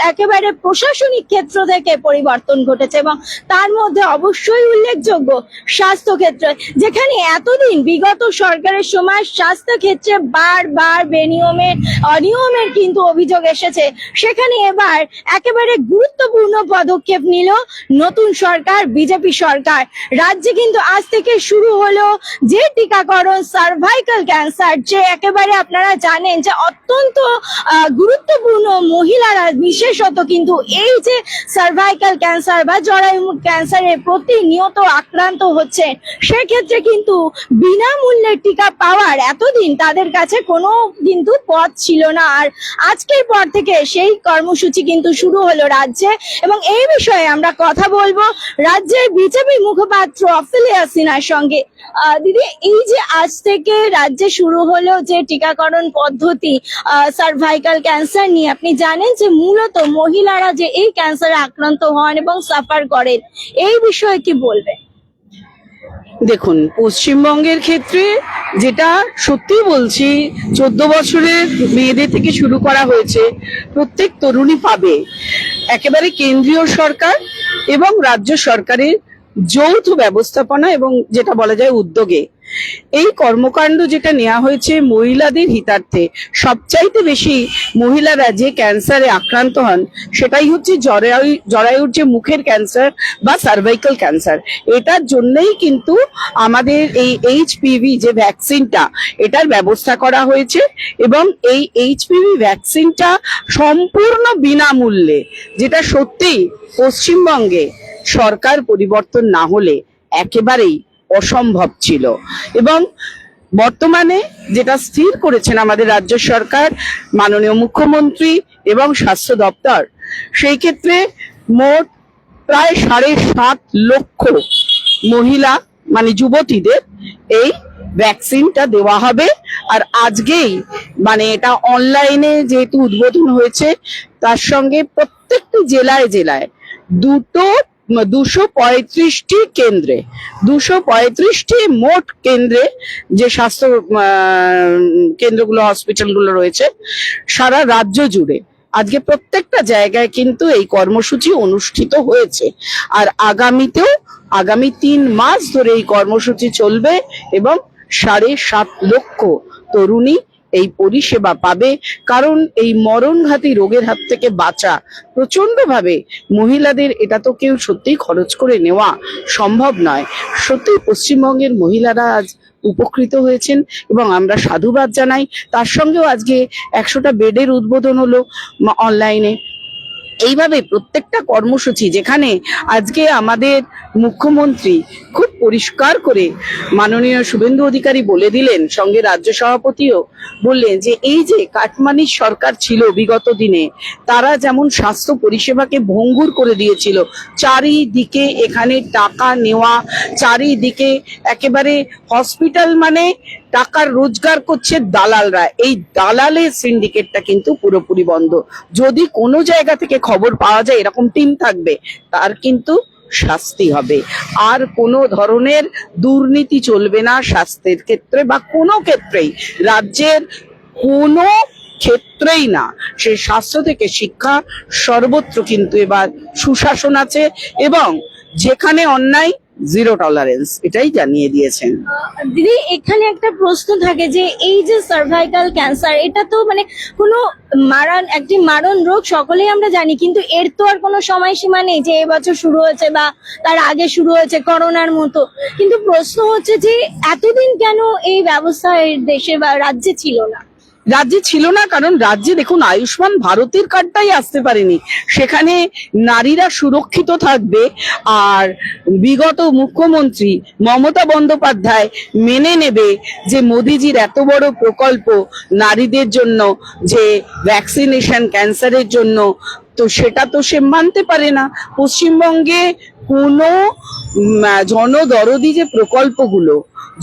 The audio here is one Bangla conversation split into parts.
একেবারে প্রশাসনিক ক্ষেত্র থেকে পরিবর্তন ঘটেছে এবং তার মধ্যে অবশ্যই উল্লেখযোগ্য স্বাস্থ্য ক্ষেত্র, যেখানে এতদিন বিগত সরকারের সময় স্বাস্থ্য ক্ষেত্রে বারবার অনিয়মের কিন্তু অভিযোগ এসেছে, সেখানে এবার একেবারে গুরুত্বপূর্ণ পদক্ষেপ নিল নতুন সরকার, বিজেপি সরকার। রাজ্যে কিন্তু আজ থেকে শুরু হলো যে টিকাকরণ সার্ভাইকাল ক্যান্সার, যে একেবারে আপনারা জানেন যে অত্যন্ত গুরুত্বপূর্ণ, মহিলারা বিশেষত কিন্তু এই যে সার্ভাইকাল ক্যান্সার বা জরায়ু ক্যান্সারে প্রতিনিয়ত আক্রান্ত হচ্ছে, সেক্ষেত্রে কিন্তু বিনামূল্যে টিকা পাওয়ার এতদিন তাদের কাছে কোনো কিন্তু পথ ছিল না। আর আজকের পর থেকে সেই কর্মসূচি কিন্তু শুরু হলো রাজ্যে, এবং এই বিষয়ে আমরা কথা বলবো রাজ্যের বিজেপি মুখপাত্র অফিলিয়া সিনহার সঙ্গে। দিদি, এই যে আজ থেকে রাজ্যে শুরু হলো যে টিকাকরণ পদ্ধতি সার্ভাইকাল ক্যান্সার নিয়ে, আপনি জানেন যে মূলত মহিলারা যে এই ক্যান্সারে আক্রান্ত হন এবং সাফার করেন, এই বিষয়ে কি বলবেন? দেখুন, পশ্চিমবঙ্গের ক্ষেত্রে যেটা সত্যি বলছি, 14 বছরের মেয়েদের থেকে শুরু করা হয়েছে, প্রত্যেক তরুণী পাবে। একেবারে কেন্দ্রীয় সরকার এবং রাজ্য সরকারের যৌথ ব্যবস্থাপনা এবং যেটা বলা যায় উদ্যোগে এই কর্মকাণ্ড যেটা নেওয়া হয়েছে মহিলাদের হিতার্থে। সবচাইতে বেশি মহিলারা যে ক্যান্সারে আক্রান্ত হন সেটাই হচ্ছে জরায়ুর যে মুখের ক্যান্সার বা সার্ভাইকাল ক্যান্সার। এটার জন্যই কিন্তু আমাদের এই এইচপিভি যে ভ্যাকসিনটা, এটার ব্যবস্থা করা হয়েছে এবং এই এইচপিভি ভ্যাকসিনটা সম্পূর্ণ বিনামূল্যে, যেটা সত্যি পশ্চিমবঙ্গে সরকার পরিবর্তন না হলে একেবারেই অসম্ভব ছিল। এবং বর্তমানে যেটা স্থির করেছেন আমাদের রাজ্য সরকার, মাননীয় মুখ্যমন্ত্রী এবং স্বাস্থ্য দপ্তর, সেই ক্ষেত্রে মোট প্রায় 7.5 লক্ষ মহিলা মানে যুবতীদের এই ভ্যাকসিনটা দেওয়া হবে। আর আজকেই মানে এটা অনলাইনে যেহেতু উদ্বোধন হয়েছে, তার সঙ্গে প্রত্যেকটি জেলায় জেলায় 235টি কেন্দ্রে, 235টি মোট কেন্দ্রে যে স্বাস্থ্য কেন্দ্রগুলো, হসপিটালগুলো রয়েছে সারা রাজ্য জুড়ে আজকে প্রত্যেকটা জায়গায় কিন্তু এই কর্মসূচি অনুষ্ঠিত হয়েছে। আর আগামী 3 মাস ধরে এই কর্মসূচি চলবে এবং 7.5 লক্ষ তরুণী এই পরিষেবা পাবে। কারণ এই মরণঘাতী রোগের হাত থেকে বাঁচা প্রচন্ড ভাবে মহিলাদের, এটা তো কেউ সত্যি খরচ করে নেওয়া সম্ভব নয়। সত্যি পশ্চিমবঙ্গের মহিলারা আজ উপকৃত হয়েছেন এবং আমরা সাধুবাদ জানাই। তার সঙ্গেও আজকে 100টা বেডের উদ্বোধন হলো অনলাইনে। এইভাবে প্রত্যেকটা কর্মসূচি, যেখানে আজকে আমাদের মুখ্যমন্ত্রী খুব পরিষ্কার করে মাননীয় শুভেন্দু অধিকারী বলে দিলেন, সঙ্গে রাজ্য সভাপতিও বললেন যে এই যে কাটমানির সরকার ছিল বিগত দিনে, তারা যেমন স্বাস্থ্য পরিষেবাকে ভঙ্গুর করে দিয়েছিল, চারিদিকে এখানে টাকা নেওয়া, চারিদিকে একেবারে হসপিটাল মানে টাকার রোজগার করছে দালালরা। এই দালালের সিন্ডিকেটটা কিন্তু পুরোপুরি বন্ধ। যদি কোনো জায়গা থেকে খবর পাওয়া যায় এরকম টিম থাকবে, তার কিন্তু শাস্তি হবে। আর কোনো ধরনের দুর্নীতি চলবে না স্বাস্থ্যের ক্ষেত্রে বা কোনো ক্ষেত্রেই, রাজ্যের কোনো ক্ষেত্রেই না। সে স্বাস্থ্য থেকে শিক্ষা, সর্বত্র কিন্তু এবার সুশাসন আছে এবং যেখানে অন্যায় জিরো টলারেন্স, এটাই জানিয়ে দিয়েছেন। দিদি, এখানে একটা প্রশ্ন থাকে যে এই যে সার্ভাইকাল ক্যান্সার, এটা তো মানে কোনো একটি মারণ রোগ, সকলেই আমরা জানি, কিন্তু এর তো আর কোনো সময়সীমা নেই যে এবছর শুরু হয়েছে বা তার আগে শুরু হয়েছে করোনার মতো। কিন্তু প্রশ্ন হচ্ছে যে এতদিন কেন এই ব্যবস্থা দেশে বা রাজ্যে ছিল না? রাজ্যে ছিল না কারণ রাজ্যে দেখুন আয়ুষ্মান ভারতের কার্ডটাই আসতে পারেনি। সেখানে নারীরা সুরক্ষিত থাকবে। আর বিগত মুখ্যমন্ত্রী মমতা বন্দ্যোপাধ্যায় মেনে নেবে যে মোদিজির এত বড় প্রকল্প নারীদের জন্য, যে ভ্যাকসিনেশন ক্যান্সারের জন্য, তো সেটা তো সে মানতে পারে না। পশ্চিমবঙ্গে কোনো জনদরদি যে প্রকল্পগুলো,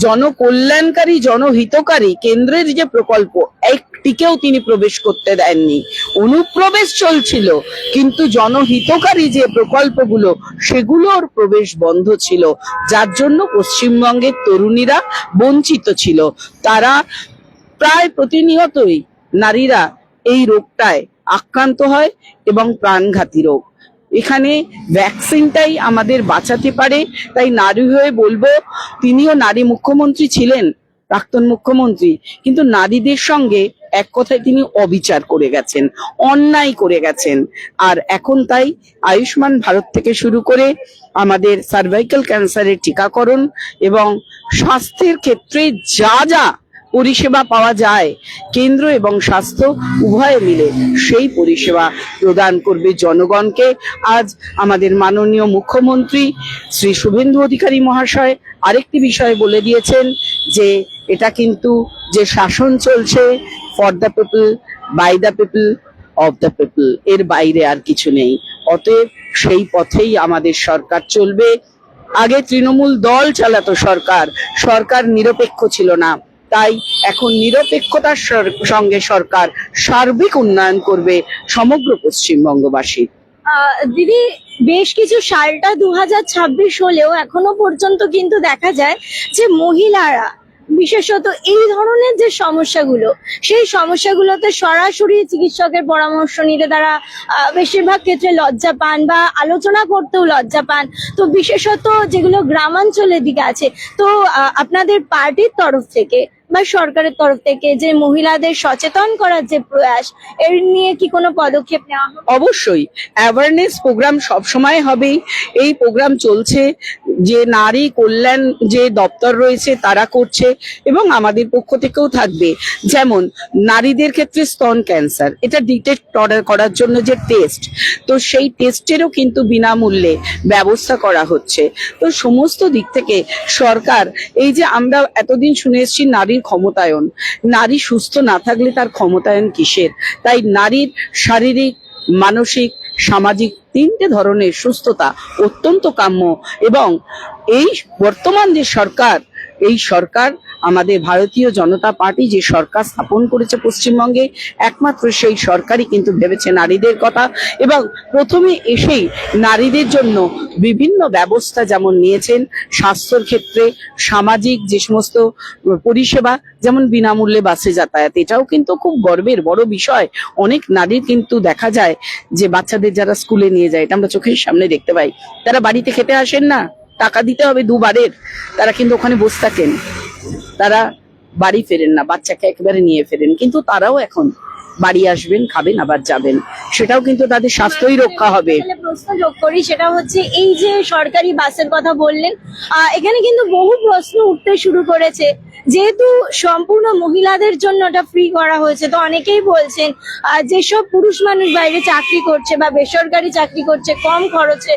জনকল্যাণকারী, জনহিতকারী কেন্দ্রের যে প্রকল্প, একটিকেও তিনি প্রবেশ করতে দেননি। অনুপ্রবেশ চলছিল, কিন্তু জনহিতকারী যে প্রকল্পগুলো সেগুলোর প্রবেশ বন্ধ ছিল, যার জন্য পশ্চিমবঙ্গের তরুণীরা বঞ্চিত ছিল। তারা প্রায় প্রতিনিয়তই, নারীরা এই রোগটায় আক্রান্ত হয় এবং প্রাণঘাতী রোগ। এখানে ভ্যাকসিনটাই আমাদের বাঁচাতে পারে। তাই নারী হয়ে বলবো, তিনিও নারী মুখ্যমন্ত্রী ছিলেন, প্রাক্তন মুখ্যমন্ত্রী, কিন্তু নারীদের সঙ্গে এক কথায় তিনি অবিচার করে গেছেন, অন্যায় করে গেছেন। আর এখন তাই আয়ুষ্মান ভারত থেকে শুরু করে আমাদের সার্ভাইকাল ক্যান্সারের টিকাকরণ এবং স্বাস্থ্যের ক্ষেত্রে যা যা পরিষেবা পাওয়া যায়, কেন্দ্র এবং স্বাস্থ্য উভয়ে মিলে সেই পরিষেবা প্রদান করবে জনগণকে। আজ আমাদের মাননীয় মুখ্যমন্ত্রী শ্রী শুভেন্দু অধিকারী মহাশয় আরেকটি বিষয় বলে দিয়েছেন যে এটা কিন্তু যে শাসন চলছে for the people, by the people, of the people, এর বাইরে আর কিছু নেই। অতএব সেই পথেই আমাদের সরকার চলবে। আগে তৃণমূল দল চালাতো সরকার, সরকার নিরপেক্ষ ছিল না, তাই এখন নিরপেক্ষতার সঙ্গে সরকার সার্বিক উন্নয়ন করবে সমগ্র পশ্চিমবঙ্গবাসী। দিদি, বেশ কিছু সালটা 2026 হলেও এখনো পর্যন্ত কিন্তু দেখা যায় যে মহিলারা বিশেষত এই ধরনের যে সমস্যাগুলো, সেই সমস্যাগুলোতে সরাসরি চিকিৎসকের পরামর্শ নিতে তারা বেশিরভাগ ক্ষেত্রে লজ্জা পান বা আলোচনা করতেও লজ্জা পান। তো বিশেষত যেগুলো গ্রামাঞ্চলের দিকে আছে, তো আপনাদের পার্টির তরফ থেকে বা সরকারের তরফ থেকে যে মহিলাদের সচেতন করার যে প্রয়াস, এর নিয়ে কি কোনো পদক্ষেপ নেওয়া হবে? অবশ্যই অ্যাওয়ারনেস প্রোগ্রাম সবসময় হবেই। এই প্রোগ্রাম চলছে, যে নারী কল্যাণ যে দপ্তর রয়েছে তারা করছে এবং আমাদের পক্ষ থেকেও থাকবে। যেমন নারীদের ক্ষেত্রে স্তন ক্যান্সার, এটা ডিটেক্ট করার জন্য যে টেস্ট, তো সেই টেস্টেরও কিন্তু বিনামূল্যে ব্যবস্থা করা হচ্ছে। তো সমস্ত দিক থেকে সরকার, এই যে আমরা এতদিন শুনে এসেছি নারীর ক্ষমতায়ন, নারী সুস্থ না থাকলে তার ক্ষমতায়ন কিসের? তাই নারীর শারীরিক, মানসিক, সামাজিক তিনটে ধরনের সুস্থতা অত্যন্ত কাম্য। এবং এই বর্তমান যে সরকার, এই সরকার আমাদের ভারতীয় জনতা পার্টি যে সরকার স্থাপন করেছে পশ্চিমবঙ্গে, একমাত্র সেই সরকারই কিন্তু ভেবেছে নারীদের কথা এবং প্রথমে এসেই নারীদের জন্য বিভিন্ন ব্যবস্থা যেমন নিয়েছেন, স্বাস্থ্যের ক্ষেত্রে, সামাজিক যে সমস্ত পরিষেবা, যেমন বিনামূল্যে বাসে যাতায়াত, এটাও কিন্তু খুব গর্বের বড় বিষয়। অনেক নারীর কিন্তু দেখা যায় যে বাচ্চাদের যারা স্কুলে নিয়ে যায়, এটা আমরা চোখের সামনে দেখতে পাই, তারা বাড়িতে খেতে আসেন না, টাকা দিতে হবে দুবারের, তারা কিন্তু ওখানে বসে থাকেন, তারা বাড়ি ফেরেন না, বাচ্চাকে একেবারে নিয়ে ফেরেন, কিন্তু তারাও এখন বাড়ি আসবেন, খাবেন, আবার যাবেন, সেটাও কিন্তু তাদের স্বাস্থ্যই রক্ষা হবে। প্রশ্ন যোগ করি, সেটা হচ্ছে এই যে সরকারি বাসের কথা বললেন, এখানে কিন্তু বহু প্রশ্ন উঠতে শুরু করেছে। যেহেতু সম্পূর্ণ মহিলাদের জন্য ওটা ফ্রি করা হয়েছে, তো অনেকেই বলছেন যেসব পুরুষ মানুষ বাইরে চাকরি করছে বা বেসরকারি চাকরি করছে, কম খরচে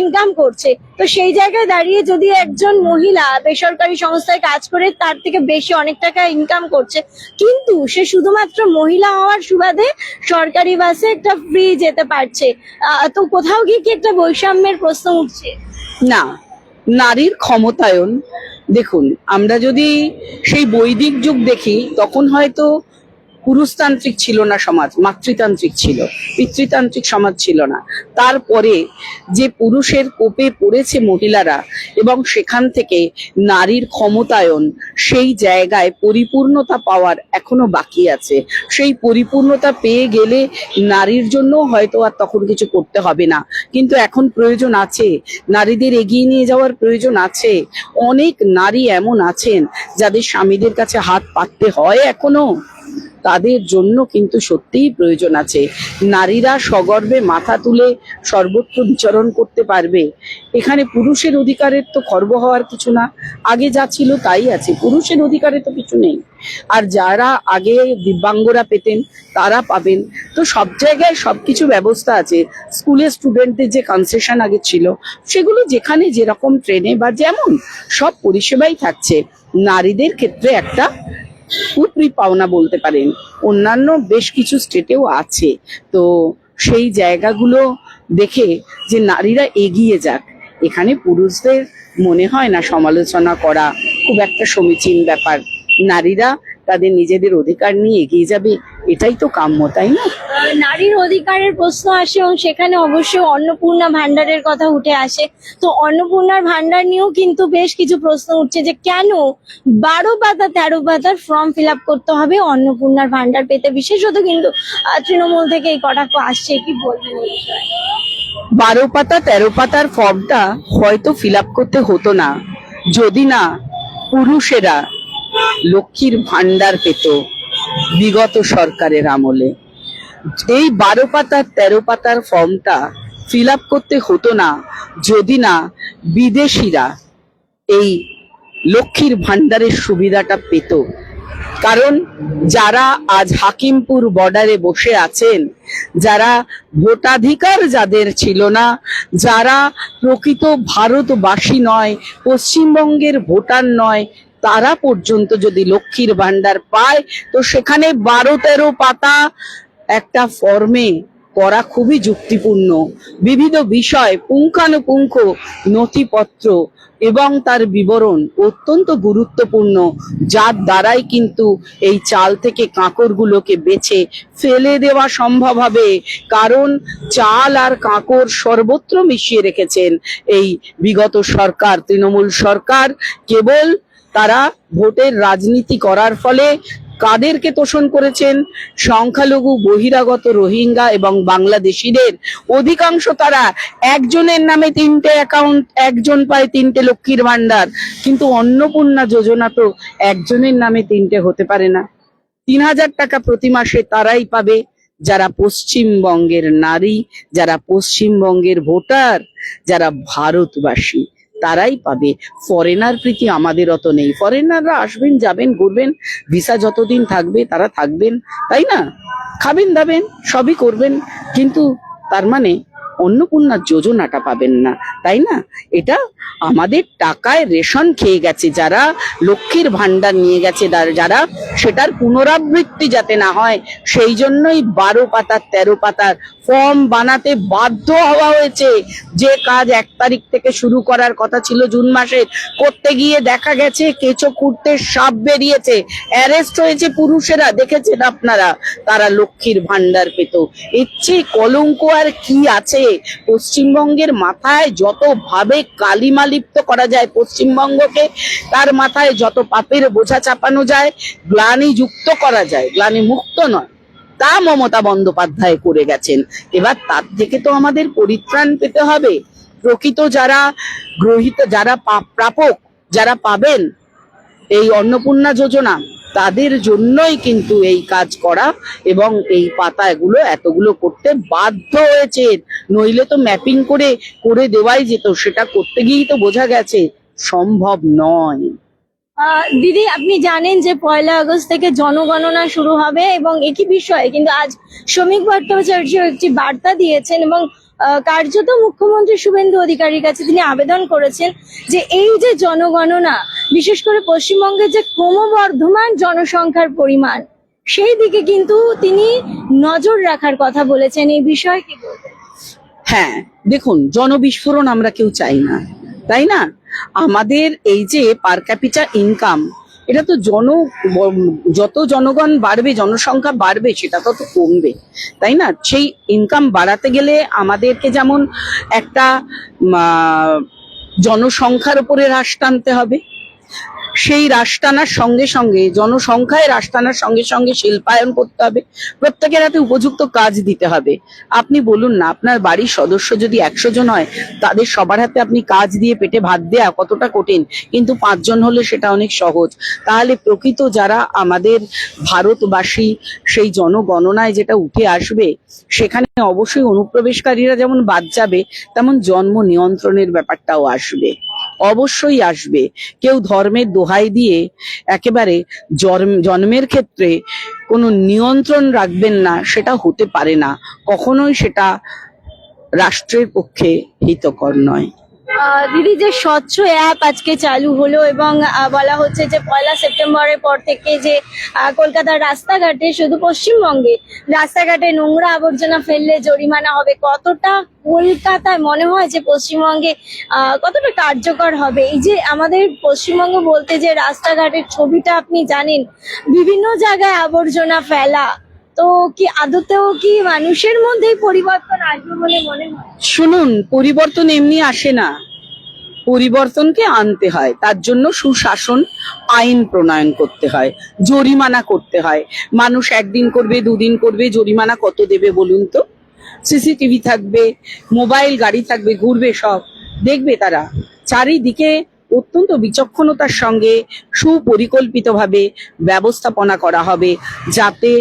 ইনকাম করছে, তো সেই জায়গায় দাঁড়িয়ে যদি একজন মহিলা বেসরকারি সংস্থায় কাজ করে তার থেকে বেশি অনেক টাকা ইনকাম করছে, কিন্তু সে শুধুমাত্র মহিলা হওয়ার সুবাদে সরকারি বাসে একটা ফ্রি যেতে পারছে, তো কোথাও গিয়ে কি একটা বৈষম্যের প্রশ্ন উঠছে? না, নারীর ক্ষমতায়ন, দেখুন আমরা যদি সেই বৈদিক যুগ দেখি, তখন হয়তো পুরুষতান্ত্রিক ছিল না সমাজ, মাতৃতান্ত্রিক ছিল, পিতৃতান্ত্রিক সমাজ ছিল না। তারপরে যে পুরুষের কোপে পড়েছে মহিলারা এবং সেখান থেকে নারীর ক্ষমতায়ন, সেই জায়গায় পরিপূর্ণতা পাওয়ার এখনো বাকি আছে। সেই পরিপূর্ণতা পেয়ে গেলে নারীর জন্য হয়তো আর তখন কিছু করতে হবে না, কিন্তু এখন প্রয়োজন আছে, নারীদের এগিয়ে নিয়ে যাওয়ার প্রয়োজন আছে। অনেক নারী এমন আছেন যাদের স্বামীদের কাছে হাত পাততে হয় এখনো, তাদের জন্য কিন্তু সত্যিই প্রয়োজন আছে। নারীরা সগর্বে মাথা তুলে সর্বত্র বিচরণ করতে পারবে। এখানে পুরুষের অধিকারের তো খর্ব হওয়ার কিছু না, আগে যা ছিল তাই আছে, পুরুষের অধিকারে তো কিছু নেই। আর যারা আগে দিব্যাঙ্গরা পেতেন তারা পাবেন। তো সব জায়গায় সবকিছু ব্যবস্থা আছে। স্কুলে স্টুডেন্টদের যে কনসেশন আগে ছিল, সেগুলো যেখানে যেরকম ট্রেনে বা যেমন সব পরিষেবাই থাকছে। নারীদের ক্ষেত্রে একটা উপরি পাওনা বলতে পারেন, অন্যান্য বেশ কিছু স্টেটেও আছে। তো সেই জায়গাগুলো দেখে যে নারীরা এগিয়ে যাক, এখানে পুরুষদের মনে হয় না সমালোচনা করা খুব একটা সমীচীন ব্যাপার। নারীরা তাদের নিজেদের অধিকার নিয়ে এগিয়ে যাবে, এটাই তো কাম্য, তাই না? নারীর অধিকারের প্রশ্ন আসে এবং সেখানে অবশ্যই অন্নপূর্ণা ভান্ডারের কথা উঠে আসে। তো অন্নপূর্ণার ভান্ডার নিয়েও কিন্তু বেশ কিছু প্রশ্ন উঠছে যে কেন 12 পাতা 13 পাতার ফর্ম ফিল আপ করতে হবে অন্নপূর্ণার ভান্ডার পেতে, বিশেষত কিন্তু তৃণমূল থেকে এই কটাক্ষ আসছে, কি বলবেন এই বিষয়ে? 12 পাতা 13 পাতার ফর্মটা হয়তো ফিল আপ করতে হতো না যদি না পুরুষেরা লক্ষ্মীর ভান্ডার পেত বিগত সরকারের আমলে। এই 12 পাতার 13 পাতার ফর্মটা ফিল আপ করতে হতো না যদি না বিদেশিরা এই লক্ষ্মীর ভান্ডারের সুবিধাটা পেত। কারণ যারা আজ হাকিমপুর বর্ডারে বসে আছেন, যারা ভোটাধিকার যাদের ছিল না, যারা প্রকৃত ভারতবাসী নয়, পশ্চিমবঙ্গের ভোটার নয়, তারা পর্যন্ত যদি লক্ষ্মীর ভান্ডার পায়, তো সেখানে 12-13 পাতা একটা ফর্মে করা খুবই যুক্তিপূর্ণ। বিবিধ বিষয় পুঙ্খানুপুঙ্খ নথিপত্র এবং তার বিবরণ অত্যন্ত গুরুত্বপূর্ণ, যার দ্বারাই কিন্তু এই চাল থেকে কাঁকরগুলোকে বেছে ফেলে দেওয়া সম্ভব হবে। কারণ চাল আর কাঁকর সর্বত্র মিশিয়ে রেখেছেন এই বিগত সরকার, তৃণমূল সরকার। কেবল তারা ভোটের রাজনীতি করার ফলে কাদেরকে তোষণ করেছেন? সংখ্যালঘু বহিরাগত রোহিঙ্গা এবং বাংলাদেশিদের। অধিকাংশ তারা একজনের নামে 3টে অ্যাকাউন্ট, একজন পায় 3টে লক্ষ্মীর ভান্ডার, কিন্তু অন্নপূর্ণা যোজনা তো একজনের নামে 3টে হতে পারে না। 3000 টাকা প্রতি মাসে তারাই পাবে যারা পশ্চিমবঙ্গের নারী, যারা পশ্চিমবঙ্গের ভোটার, যারা ভারতবাসী, তারাই পাবে। ফরেনার প্রীতি আমাদের অত নেই। ফরেনাররা আসবেন, যাবেন, ঘুরবেন, ভিসা যতদিন থাকবে তারা থাকবেন, তাই না? খাবেন দাবেন সবই করবেন, কিন্তু তার মানে অন্নপূর্ণা যোজনাটা পাবেন না, তাই না? এটা আমাদের টাকায় রেশন খেয়ে গেছে যারা লক্ষ্মীর ভান্ডার নিয়ে গেছে, যারা সেটার পুনরাবৃত্তি যাতে না হয় সেই জন্যই 12 পাতার 13 পাতার ফর্ম বানাতে বাধ্য হওয়া হয়েছে। যে কাজ 1 তারিখ থেকে শুরু করার কথা ছিল জুন মাসের, করতে গিয়ে দেখা গেছে কেঁচো খুঁড়তে সাপ বেরিয়েছে, অ্যারেস্ট হয়েছে পুরুষেরা, দেখেছেন আপনারা, তারা লক্ষ্মীর ভান্ডার পেত। এর চেয়ে কলঙ্ক আর কি আছে? পশ্চিমবঙ্গের মাথায় যত ভাবে কালিমা লিপ্ত করা যায় পশ্চিমবঙ্গকে, তার মাথায় যত পাপের বোঝা চাপানো যায়, গ্লানি যুক্ত করা যায়, গ্লানি মুক্ত নয়, তা মমতা বন্দ্যোপাধ্যায় করে গেছেন। এবার তার থেকে তো আমাদের পরিত্রাণ পেতে হবে। প্রকৃত যারা গ্রহীত, যারা প্রাপক, যারা পাবেন এই অন্নপূর্ণা যোজনা, তাদের জন্যই কিন্তু এই কাজ করা এবং এই পাতাগুলো এতগুলো করতে বাধ্য হয়েছে। নইলে তো ম্যাপিং করে করে দেওয়াই যেত, সেটা করতে গিয়েই তো বোঝা গেছে সম্ভব নয়। দিদি, আপনি জানেন যে 1 আগস্ট থেকে জনগণনা শুরু হবে এবং একই বিষয়ে কিন্তু আজ শ্রমিক ভট্টাচার্য একটি বার্তা দিয়েছেন এবং কার্যত মুখ্যমন্ত্রী শুভেন্দু অধিকারীর কাছে তিনি আবেদন করেছেন যে এই যে জনগণনা, বিশেষ করে পশ্চিমবঙ্গের যে ক্রমবর্ধমান জনসংখ্যার পরিমাণ, সেই দিকে কিন্তু তিনি নজর রাখার কথা বলেছেন। এই বিষয়ে কি বলবেন? হ্যাঁ, দেখুন, জনবিস্ফোরণ আমরা কেউ চাই না, তাই না? আমাদের এই যে পার ক্যাপিটা ইনকাম, এটা তো যত জনগণ বাড়বে, জনসংখ্যা বাড়বে, সেটা তত কমবে, তাই না? সেই ইনকাম বাড়াতে গেলে আমাদেরকে যেমন একটা জনসংখ্যার উপরে হ্রাস টানতে হবে, সেই হ্রাস টানার সঙ্গে সঙ্গে, জনসংখ্যায় হ্রাস টানার সঙ্গে সঙ্গে শিল্পায়ন করতে হবে, প্রত্যেকের হাতে উপযুক্ত কাজ দিতে হবে। আপনি বলুন না, আপনার বাড়ির সদস্য যদি 100 জন হয়, তাদের সবার হাতে আপনি কাজ দিয়ে পেটে ভাত দেয়া কতটা কঠিন, কিন্তু 5 জন হলে সেটা অনেক সহজ। তাহলে প্রকৃত যারা আমাদের ভারতবাসী, সেই জনগণনায় যেটা উঠে আসবে, সেখানে অবশ্যই অনুপ্রবেশকারীরা যেমন বাদ যাবে, তেমন জন্ম নিয়ন্ত্রণের ব্যাপারটাও আসবে, অবশ্যই আসবে। কেউ ধর্মের দোহাই দিয়ে একেবারে জন্মের ক্ষেত্রে কোনো নিয়ন্ত্রণ রাখবেন না, সেটা হতে পারে না কখনোই, সেটা রাষ্ট্রের পক্ষে হিতকর নয়। দিদি, যে স্বচ্ছ অ্যাপ আজকে চালু হলো এবং বলা হচ্ছে যে 1 সেপ্টেম্বরের পর থেকে যে কলকাতার রাস্তাঘাটে, শুধু পশ্চিমবঙ্গে রাস্তাঘাটে নোংরা আবর্জনা ফেললে জরিমানা হবে, কতটা কলকাতায় মনে হয় যে পশ্চিমবঙ্গে কতটা কার্যকর হবে? এই যে আমাদের পশ্চিমবঙ্গ বলতে যে রাস্তাঘাটের ছবিটা আপনি জানেন, বিভিন্ন জায়গায় আবর্জনা ফেলা, তো কি আদতেও কি মানুষের মধ্যেই পরিবর্তন আসবে বলে মনে হয়? শুনুন, পরিবর্তন এমনি আসে না, পরিবর্তনকে আনতে হয়। তার জন্য সুশাসন, আইন প্রণয়ন করতে হয়, জরিমানা করতে হয়। মানুষ একদিন করবে, দুদিন করবে, জরিমানা কত দেবে বলুন তো? সিসিটিভি থাকবে, মোবাইল গাড়ি থাকবে, ঘুরবে, সব দেখবে তারা। চারিদিকে অত্যন্ত বিচক্ষণতার সঙ্গে সুপরিকল্পিতভাবে ব্যবস্থাপনা করা হবে, যাতে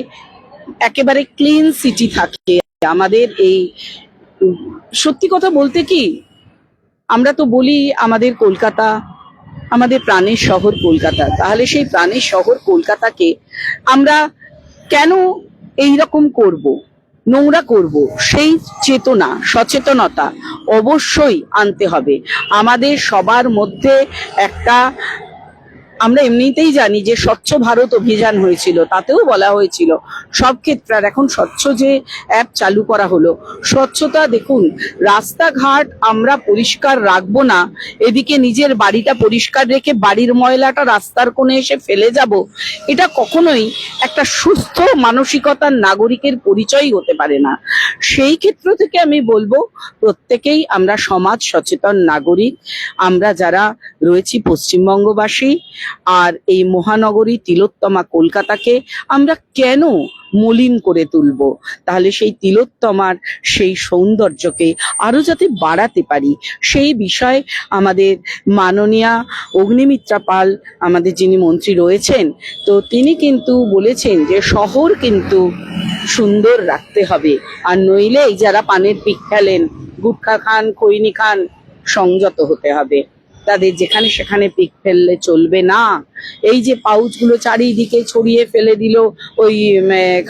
একেবারে ক্লিন সিটি থাকে আমাদের এই। সত্যি কথা বলতে কি, আমরা তো বলি আমাদের কলকাতা, আমাদের প্রাণের শহর কলকাতা। তাহলে সেই প্রাণের শহর কলকাতাকে আমরা কেন এই রকম করব, নোংরা করব? সেই চেতনা, সচেতনতা অবশ্যই আনতে হবে আমাদের সবার মধ্যে। একটা, আমরা এমনিতেই জানি যে স্বচ্ছ ভারত অভিযান হয়েছিল, তাতেও বলা হয়েছিল সব ক্ষেত্রে। আর এখন স্বচ্ছ যে অ্যাপ চালু করা হলো, স্বচ্ছতা দেখুন, রাস্তাঘাট আমরা পরিষ্কার রাখবো না, এদিকে নিজের বাড়িটা পরিষ্কার রেখে বাড়ির ময়লাটা রাস্তার কোণে এসে ফেলে যাব, এটা কখনোই একটা সুস্থ মানসিকতার নাগরিকের পরিচয় হতে পারে না। সেই ক্ষেত্র থেকে আমি বলবো, প্রত্যেকেই আমরা সমাজ সচেতন নাগরিক, আমরা যারা রয়েছি পশ্চিমবঙ্গবাসী, আর এই মহানগরী তিলোত্তমা কলকাতাকে আমরা কেন মলিন করে তুলবো? তাহলে সেই তিলোত্তমার সেই সৌন্দর্যকে আরো যাতে বাড়াতে পারি, সেই বিষয়ে আমাদের মাননীয়া অগ্নিমিত্রা পাল, আমাদের যিনি মন্ত্রী রয়েছেন, তো তিনি কিন্তু বলেছেন যে শহর কিন্তু সুন্দর রাখতে হবে, আর নইলে এই যারা পানের পিক ফেলেন, গুটখা খান, খৈনি খান, সংযত হতে হবে। তাদের যেখানে সেখানে পিক ফেললে চলবে না। এই যে পাউচগুলো চারিদিকে ছড়িয়ে ফেলে দিল, ওই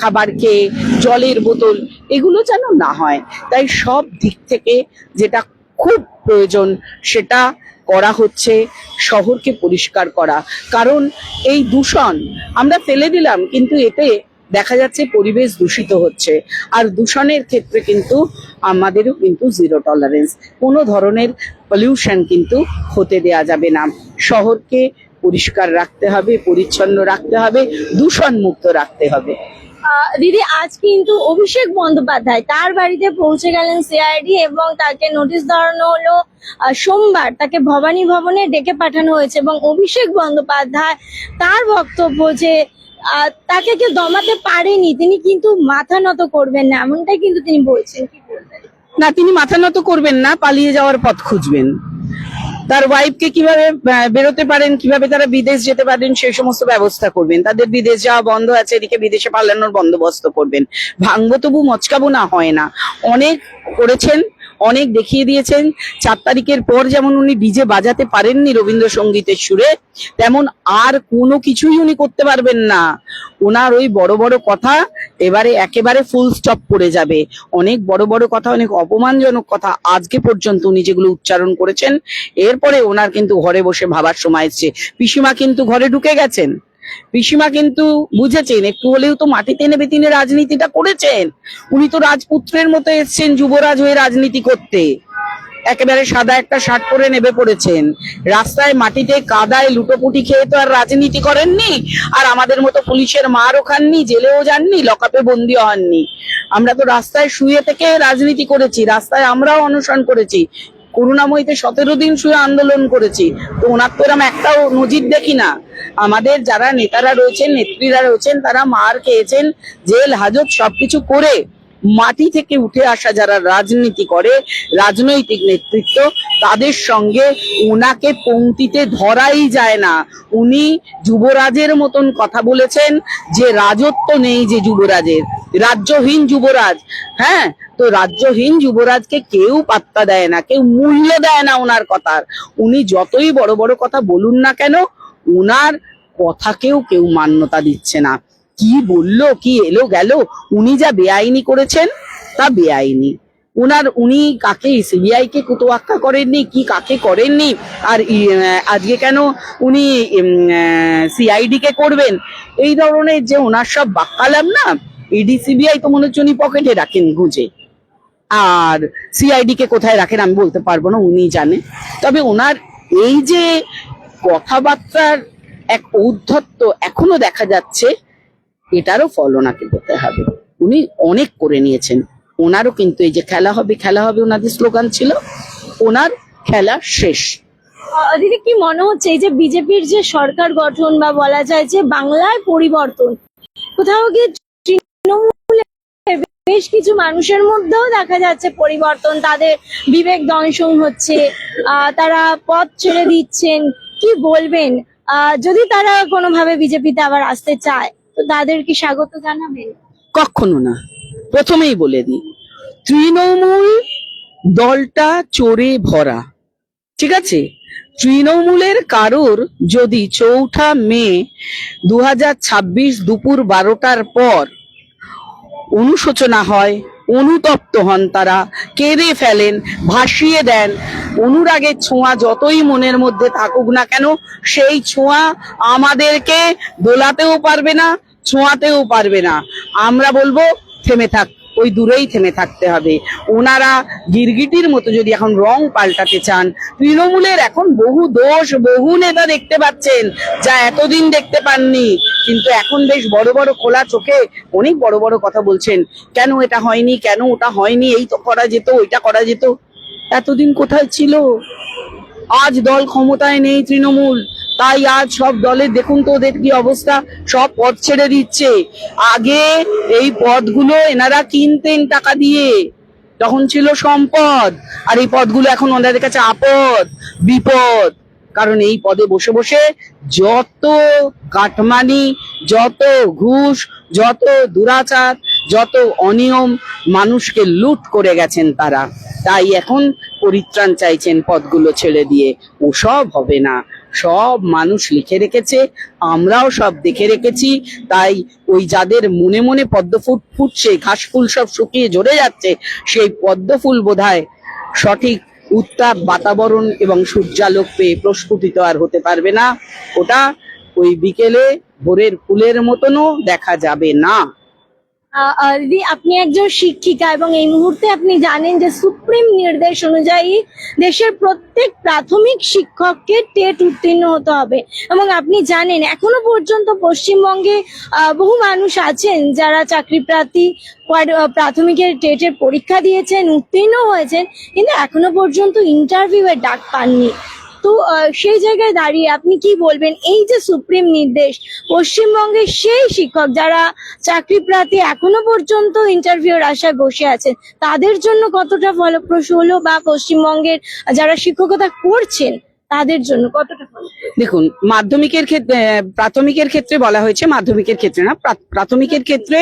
খাবার খেয়ে, জলের বোতল, এগুলো যেন না হয়। তাই সব দিক থেকে যেটা খুব প্রয়োজন সেটা করা হচ্ছে, শহরকে পরিষ্কার করা। কারণ এই দূষণ আমরা ফেলে দিলাম, কিন্তু এতে দেখা যাচ্ছে পরিবেশ দূষিত হচ্ছে। আর দূষণের ক্ষেত্রে কিন্তু আমাদেরও কিন্তু জিরো টলারেন্স, কোনো ধরনের পলিউশন কিন্তু হতে দেয়া যাবে না। শহরকে পরিষ্কার রাখতে হবে, পরিচ্ছন্ন রাখতে হবে, দূষণ মুক্ত রাখতে হবে। দিদি, আজ কিন্তু অভিষেক বন্দ্যোপাধ্যায় তার বাড়িতে পৌঁছে গেলেন সিআইডি এবং তাকে নোটিশ ধরানো হলো। সোমবার তাকে ভবানী ভবনে ডেকে পাঠানো হয়েছে এবং অভিষেক বন্দ্যোপাধ্যায় তার বক্তব্য যে তাকে কেউ দমাতে পারেনি, তিনি কিন্তু মাথা নত করবেন না, এমনটাই কিন্তু তিনি বলছেন। কি বলবেন? না, তিনি মাথা নত করবেন না, পালিয়ে যাওয়ার পথ খুঁজবেন। তার ওয়াইফকে কিভাবে বেরোতে পারেন, কিভাবে তারা বিদেশ যেতে পারেন, সেই সমস্ত ব্যবস্থা করবেন। তাদের বিদেশ যাওয়া বন্ধ আছে, এদিকে বিদেশে পালানোর বন্দোবস্ত করবেন। ভাঙবো তবু মচকাবো না, হয় না। অনেক করেছেন, অনেক দেখিয়ে দিয়েছেন। 4 তারিখের পর যেমন উনি ডিজে বাজাতে পারেননি রবীন্দ্রসঙ্গীতের সুরে, তেমন আর কোনো কিছুই উনি করতে পারবেন না। ওনার ওই বড় বড় কথা এবারে একেবারে ফুল স্টপ পড়ে যাবে। অনেক বড় বড় কথা, অনেক অপমানজনক কথা আজকে পর্যন্ত উনি যেগুলো উচ্চারণ করেছেন, এরপরে ওনার কিন্তু ঘরে বসে ভাবার সময় এসছে। পিসিমা কিন্তু ঘরে ঢুকে গেছেন, পিসিমা কিন্তু বুঝেছেন, একটু হলেও তো মাটিতে নেবে তিনি রাজনীতিটা করেছেন। উনি তো রাজপুত্রের মতো এসছেন যুবরাজ হয়ে রাজনীতি করতে, একেবারে সাদা একটা শার্ট পরে নেমে পড়েছেন। রাস্তায় মাটিতে কাদায় লুটোপুটি খেয়ে তো আর রাজনীতি করেননি, আর আমাদের মতো পুলিশের মারও খাননি, জেলেও যাননি, লকআপে বন্দিও হননি। আমরা তো রাস্তায় শুয়ে থেকে রাজনীতি করেছি, রাস্তায় আমরাও অনশন করেছি, করুণাময়ীতে 17 দিন শুয়ে আন্দোলন করেছি। তো ওনার তো এরকম একটাও নজির দেখি না। আমাদের যারা নেতারা রয়েছেন, নেত্রীরা রয়েছেন, তারা মার খেয়েছেন, জেল হাজত সবকিছু করে মাটি থেকে উঠে আসা যারা রাজনীতি করে, রাজনৈতিক নেতৃত্ব, তাদের সঙ্গে ওনাকে পংক্তিতে ধরাই যায় না। উনি যুবরাজের মতন কথা বলেছেন যে রাজত্ব নেই যে যুবরাজের, রাজ্যহীন যুবরাজ। হ্যাঁ, তো রাজ্যহীন যুবরাজকে কেউ পাত্তা দেয় না, কেউ মূল্য দেয় না ওনার কথার। উনি যতই বড় বড় কথা বলুন না কেন, ওনার কথাকেও কেউ মান্যতা দিচ্ছে না। কি বললো, কি এলো গেল, উনি যা বেআইনি করেছেন তা বেআইনি, উনি কাকে সিবিআই কে তোয়াক্কা করেননি, কি কাকে করেননি, আর আজকে কেন উনি সিআইডি কে করবেন, এই ধরনের যে ওনার সব বাক্যালাম না, ইডি সিবিআই তো মনে হচ্ছে উনি পকেটে রাখেন গুঁজে, আর সিআইডি কে কোথায় রাখেন আমি বলতে পারবো না, উনি জানে। তবে ওনার এই যে কথাবার্তার এক ঔদ্ধত্য এখনো দেখা যাচ্ছে, এটারও ফল ওনাকে পেতে হবে। উনি অনেক করে নিয়েছেন, ওনারও কিন্তু এই যে খেলা হবে খেলা হবে ওনাদের স্লোগান ছিল, ওনার খেলা শেষ। দিদি কি মনে হচ্ছে এই যে বিজেপির যে সরকার গঠন বা বলা যায় যে বাংলায় পরিবর্তন, কোথাও গিয়ে তৃণমূলের বেশ কিছু মানুষের মধ্যেও দেখা যাচ্ছে পরিবর্তন, তাদের বিবেক দংশন হচ্ছে, তারা পথ ছেড়ে দিচ্ছেন, কি বলবেন? যদি তারা কোনোভাবে বিজেপিতে আবার আসতে চায় তো তাদের কি স্বাগত জানাবেন? কখনো না। প্রথমেই বলে দিই, তৃণমূল দলটা চোরে ভরা, ঠিক আছে? তৃণমূলের কারোর যদি 4 মে 2026 দুপুর 12টার পর অনুশোচনা হয়, অনুতপ্ত হন, তারা কেঁদে ফেলেন, ভাসিয়ে দেন, অনুরাগের ছোঁয়া যতই মনের মধ্যে থাকুক না কেন, সেই ছোঁয়া আমাদেরকে দোলাতেও পারবে না, ছোঁয়াতেও পারবে না। আমরা বলবো থেমে থাক, ওই দূরেই থেমে থাকতে হবে। ওনারা গিরগিটির মতো যদি এখন রং পাল্টাতে চান, তৃণমূলের এখন বহু দোষ, বহু নেতা দেখতে পাচ্ছেন যা এতদিন দেখতে পাননি, কিন্তু এখন বেশ বড় বড় খোলা চোখে অনেক বড় বড় কথা বলছেন, কেন এটা হয়নি, কেন ওটা হয়নি, এই তো করা যেত, ওইটা করা যেত। এতদিন কোথায় ছিল? আজ দল ক্ষমতায় নেই তৃণমূল, তাই আজ সব দলের দেখুন তো ওদের কি অবস্থা, সব পদ ছেড়ে দিচ্ছে। আগে এই পদগুলো এনারা কিনতেন টাকা দিয়ে, তখন ছিল সম্পদ, আর এই পদগুলো এখন ওনাদের কাছে আপদ বিপদ। কারণ এই পদে বসে বসে যত কাটমানি, যত ঘুষ, যত দুরাচার, যত অনিয়ম, মানুষকে লুট করে গেছেন তারা। তাই এখন পরিত্রাণ চাইছেন পদগুলো ছেড়ে দিয়ে। ওসব হবে না, সব মানুষ লিখে রেখেছে, আমরাও সব দেখে রেখেছি। তাই ওই যাদের মনে মনে পদ্ম ফুটছে, ঘাস ফুল সব শুকিয়ে ঝরে যাচ্ছে, সেই পদ্ম ফুল বোধহয় সঠিক উত্তাপ বাতাবরণ এবং সূর্যালোক পেয়ে প্রস্ফুটিত আর হতে পারবে না। ওটা ওই বিকেলে ভোরের ফুলের মতনও দেখা যাবে না। দিদি আপনি একজন শিক্ষিকা এবং এই মুহূর্তে আপনি জানেন যে সুপ্রিম নির্দেশ অনুযায়ী দেশের প্রত্যেক প্রাথমিক শিক্ষককে টেট উত্তীর্ণ হতে হবে, এবং আপনি জানেন এখনো পর্যন্ত পশ্চিমবঙ্গে বহু মানুষ আছেন যারা চাকরি প্রার্থী, প্রাথমিকের টেটের পরীক্ষা দিয়েছেন, উত্তীর্ণ হয়েছেন, কিন্তু এখনো পর্যন্ত ইন্টারভিউ এর ডাক পাননি। তো সেই জায়গায় দাঁড়িয়ে আপনি কি বলবেন, এই যে সুপ্রিম নির্দেশ পশ্চিমবঙ্গের সেই শিক্ষক যারা চাকরি প্রার্থী এখনো পর্যন্ত ইন্টারভিউর আশায় বসে আছেন, তাদের জন্য কতটা ফলপ্রসূ হলো, বা পশ্চিমবঙ্গের যারা শিক্ষকতা করছেন তাদের জন্য কতটা ফলপ্রসূ? দেখুন, মাধ্যমিকের ক্ষেত্রে, প্রাথমিকের ক্ষেত্রে বলা হয়েছে, মাধ্যমিকের ক্ষেত্রে না, প্রাথমিকের ক্ষেত্রে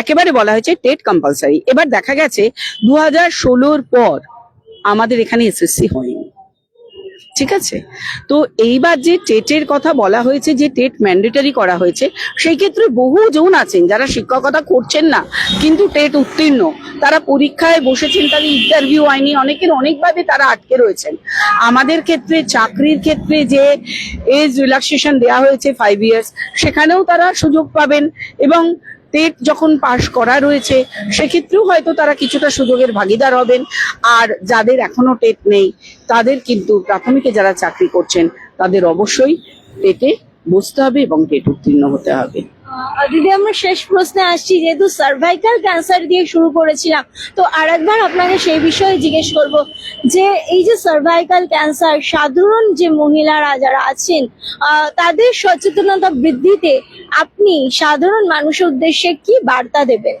একেবারে বলা হয়েছে টেট কম্পালসারি। এবার দেখা গেছে 2016-র পর আমাদের এখানে এসএসসি হয়নি, ঠিক আছে? তো এইবার যে টেটের কথা বলা হয়েছে, যে টেট ম্যান্ডেটরি করা হয়েছে, সেই ক্ষেত্রে বহু জন আছেন যারা শিক্ষকতা করছেন না কিন্তু টেট উত্তীর্ণ, তারা পরীক্ষায় বসেছেন, তাদের ইন্টারভিউ হয়নি, অনেকের অনেকভাবে তারা আটকে রয়েছেন। আমাদের ক্ষেত্রে চাকরির ক্ষেত্রে যে এজ রিল্যাক্সেশন দেওয়া হয়েছে 5 ইয়ার্স, সেখানেও তারা সুযোগ পাবেন, এবং টেট যখন পাশ করা রয়েছে সেক্ষেত্রেও হয়তো তারা কিছুটা সুযোগের ভাগিদার হবেন। আর যাদের এখনো টেট নেই, তাদের কিন্তু প্রাথমিকে যারা চাকরি করছেন তাদের অবশ্যই টেটে বসতে হবে এবং টেট উত্তীর্ণ হতে হবে। দিদি আমরা শেষ প্রশ্নে আসছি, যেহেতু সার্ভাইকাল ক্যান্সার দিয়ে শুরু করেছিলাম, তো আরেকবার আপনাকে সেই বিষয়ে জিজ্ঞেস করব যে এই যে সার্ভাইকাল ক্যান্সার, সাধারণ যে মহিলারা যারা আছেন তাদের সচেতনতা বৃদ্ধিতে আপনি সাধারণ মানুষের উদ্দেশ্যে কি বার্তা দেবেন?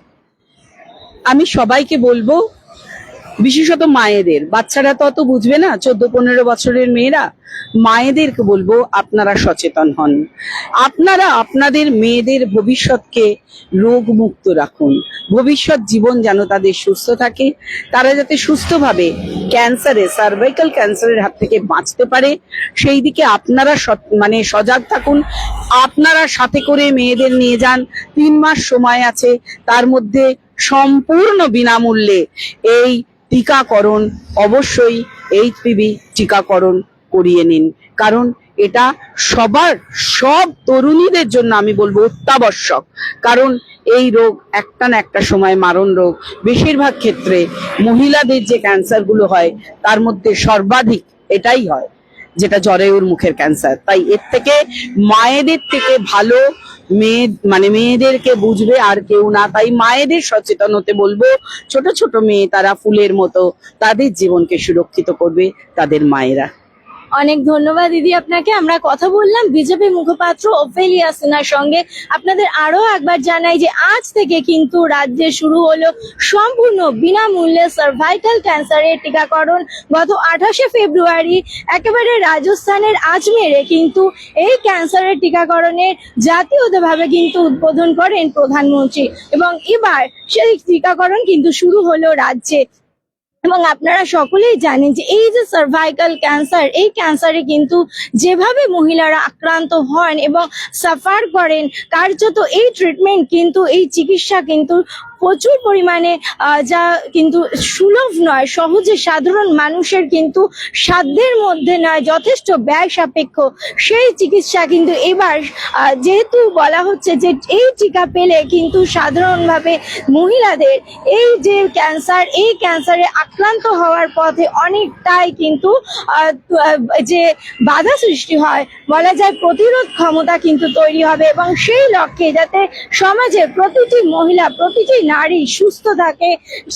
আমি সবাইকে বলবো, বিশেষত মায়েদের, বাচ্চারা তো অত বুঝবে না, 14-15 বছরের মেয়েরা, মায়েদেরকে বলবো আপনারা সচেতন হন, আপনারা আপনাদের মেয়েদের ভবিষ্যৎকে রোগ মুক্ত রাখুন, ভবিষ্যৎ জীবন যেন তাদের সুস্থ থাকে, তারা যাতে সুস্থভাবে ক্যান্সারে, সার্ভাইকাল ক্যান্সারের হাত থেকে বাঁচতে পারে, সেই দিকে আপনারা সজাগ থাকুন। আপনারা সাথে করে মেয়েদের নিয়ে যান, 3 মাস সময় আছে, তার মধ্যে সম্পূর্ণ বিনামূল্যে এই টিকাকরণ অবশ্যই এইচপিভি টিকাকরণ করিয়ে নিন, কারণ এটা সব তরুণীদের জন্য আমি বলবো অত্যাবশ্যক। কারণ এই রোগ একটা না একটা সময় মারণ রোগ। বেশিরভাগ ক্ষেত্রে মহিলাদের যে ক্যান্সার গুলো হয় তার মধ্যে সর্বাধিক এটাই হয়, যেটা জরায়ুর মুখের ক্যান্সার। তাই এর থেকে মায়েদের থেকে ভালো মেয়েদেরকে বুঝবে আর কেউ না। তাই মায়েদের সচেতন হতে বলবো। ছোট ছোট মেয়ে, তারা ফুলের মতো, তাদের জীবনকে সুরক্ষিত করবে তাদের মায়েরা। অনেক ধন্যবাদ দিদি আপনাকে। আমরা কথা বললাম বিজেপি মুখপাত্র ওফেলিয়া সিনহার সঙ্গে। আপনাদের আরো একবার জানাই যে আজ থেকে কিন্তু রাজ্যে শুরু হলো সম্পূর্ণ বিনামূল্যে সার্ভাইকাল ক্যান্সারের টিকাকরণ। গত 28শে ফেব্রুয়ারি একেবারে রাজস্থানের আজমেরে কিন্তু এই ক্যান্সারের টিকাকরণের জাতীয়ভাবে কিন্তু উদ্বোধন করেন প্রধানমন্ত্রী, এবং এবার সেই টিকাকরণ কিন্তু শুরু হলো রাজ্যে। এবং আপনারা সকলেই জানেন যে এই যে সার্ভাইকাল ক্যান্সার, এই ক্যান্সারে কিন্তু যেভাবে মহিলারা আক্রান্ত হন এবং সাফার করেন, কার্যত এই ট্রিটমেন্ট কিন্তু, এই চিকিৎসা কিন্তু প্রচুর পরিমাণে যা কিন্তু সুলভ নয়, সহজে সাধারণ মানুষের কিন্তু সাধ্যের মধ্যে নয়, যথেষ্ট ব্যয় সাপেক্ষ। সেই চিকিৎসা কিন্তু এবার যেহেতু বলা হচ্ছে যে এই টিকা পেলে কিন্তু সাধারণভাবে মহিলাদের এই যে ক্যান্সার, এই ক্যান্সারে আক্রান্ত হওয়ার পথে অনেকটাই কিন্তু যে বাধা সৃষ্টি হয়, বলা যায় প্রতিরোধ ক্ষমতা কিন্তু তৈরি হবে। এবং সেই লক্ষ্যে যাতে সমাজের প্রতিটি মহিলা, প্রতিটি নারী সুস্থ থাকে,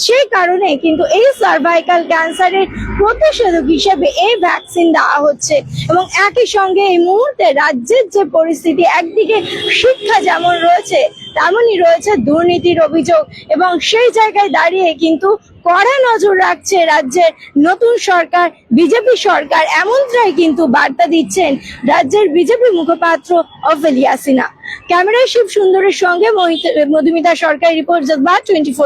সেই কারণে কিন্তু এই সার্ভাইকাল ক্যান্সারের প্রতিষেধক হিসেবে এই ভ্যাকসিন দেওয়া হচ্ছে। এবং একই সঙ্গে এই মুহূর্তে রাজ্যের যে পরিস্থিতি, একদিকে শিক্ষা যেমন রয়েছে তেমনই রয়েছে দুর্নীতির অভিযোগ, এবং সেই জায়গায় দাঁড়িয়ে কিন্তু কড়া নজর রাখছে রাজ্যের নতুন সরকার, বিজেপি সরকার। এমনটাই কিন্তু বার্তা দিচ্ছেন রাজ্যের বিজেপি মুখপাত্র ওফেলিয়া সিনহা। ক্যামেরায় শিব সুন্দরের সঙ্গে মধুমিতা সরকার, রিপোর্ট জজবাত 24।